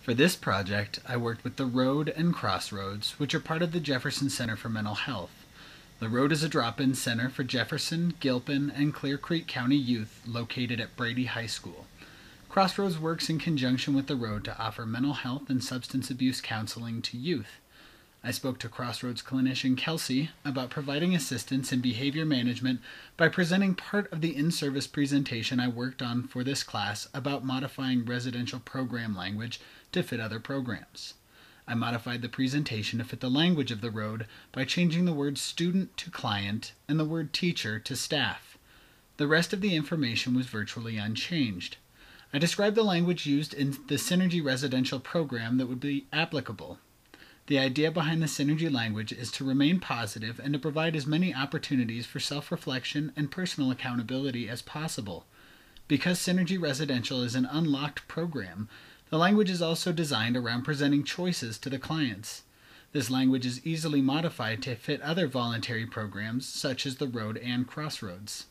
For this project, I worked with the ROAD and Crossroads, which are part of the Jefferson Center for Mental Health. The ROAD is a drop-in center for Jefferson, Gilpin, and Clear Creek County youth located at Brady High School. Crossroads works in conjunction with the ROAD to offer mental health and substance abuse counseling to youth. I spoke to Crossroads clinician Kelsey about providing assistance in behavior management by presenting part of the in-service presentation I worked on for this class about modifying residential program language to fit other programs. I modified the presentation to fit the language of the ROAD by changing the word student to client and the word teacher to staff. The rest of the information was virtually unchanged. I described the language used in the Synergy residential program that would be applicable. The idea behind the Synergy language is to remain positive and to provide as many opportunities for self-reflection and personal accountability as possible. Because Synergy Residential is an unlocked program, the language is also designed around presenting choices to the clients. This language is easily modified to fit other voluntary programs, such as the ROAD and Crossroads.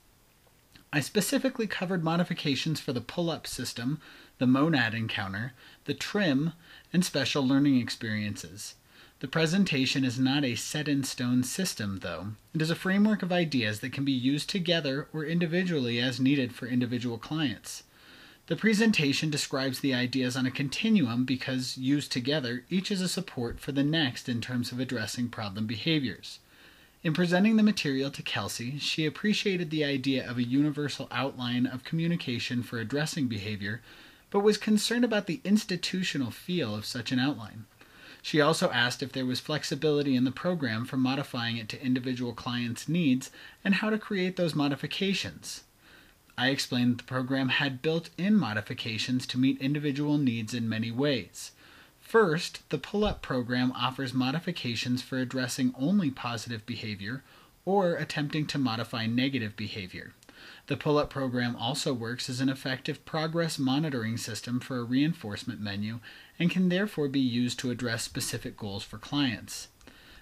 I specifically covered modifications for the pull-up system, the monad encounter, the trim, and special learning experiences. The presentation is not a set-in-stone system, though. It is a framework of ideas that can be used together or individually as needed for individual clients. The presentation describes the ideas on a continuum because, used together, each is a support for the next in terms of addressing problem behaviors. In presenting the material to Kelsey, she appreciated the idea of a universal outline of communication for addressing behavior, but was concerned about the institutional feel of such an outline. She also asked if there was flexibility in the program for modifying it to individual clients' needs and how to create those modifications. I explained that the program had built-in modifications to meet individual needs in many ways. First, the pull-up program offers modifications for addressing only positive behavior or attempting to modify negative behavior. The pull-up program also works as an effective progress monitoring system for a reinforcement menu and can therefore be used to address specific goals for clients.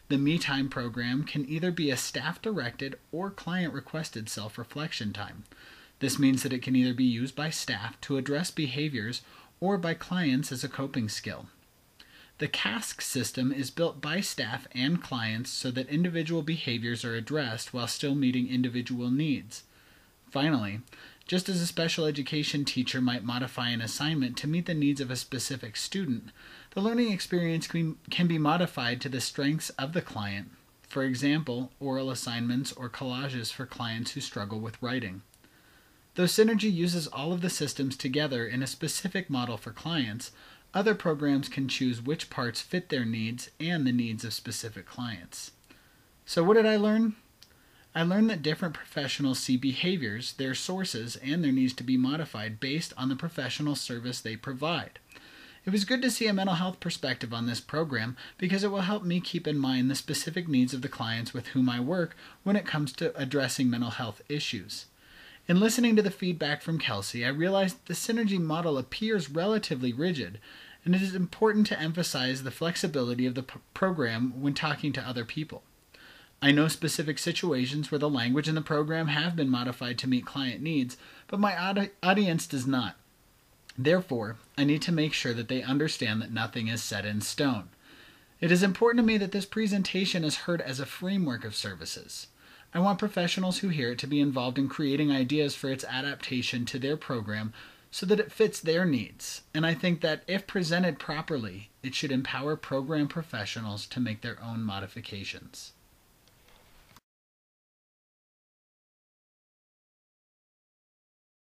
The Me Time program can either be a staff-directed or client-requested self-reflection time. This means that it can either be used by staff to address behaviors or by clients as a coping skill. The CASK system is built by staff and clients so that individual behaviors are addressed while still meeting individual needs. Finally, just as a special education teacher might modify an assignment to meet the needs of a specific student, the learning experience can be modified to the strengths of the client, for example, oral assignments or collages for clients who struggle with writing. Though Synergy uses all of the systems together in a specific model for clients, other programs can choose which parts fit their needs and the needs of specific clients. So what did I learn? I learned that different professionals see behaviors, their sources, and their needs to be modified based on the professional service they provide. It was good to see a mental health perspective on this program because it will help me keep in mind the specific needs of the clients with whom I work when it comes to addressing mental health issues. In listening to the feedback from Kelsey, I realized the Synergy model appears relatively rigid, and it is important to emphasize the flexibility of the program when talking to other people. I know specific situations where the language in the program have been modified to meet client needs, but my audience does not. Therefore, I need to make sure that they understand that nothing is set in stone. It is important to me that this presentation is heard as a framework of services. I want professionals who hear it to be involved in creating ideas for its adaptation to their program so that it fits their needs, and I think that if presented properly, it should empower program professionals to make their own modifications.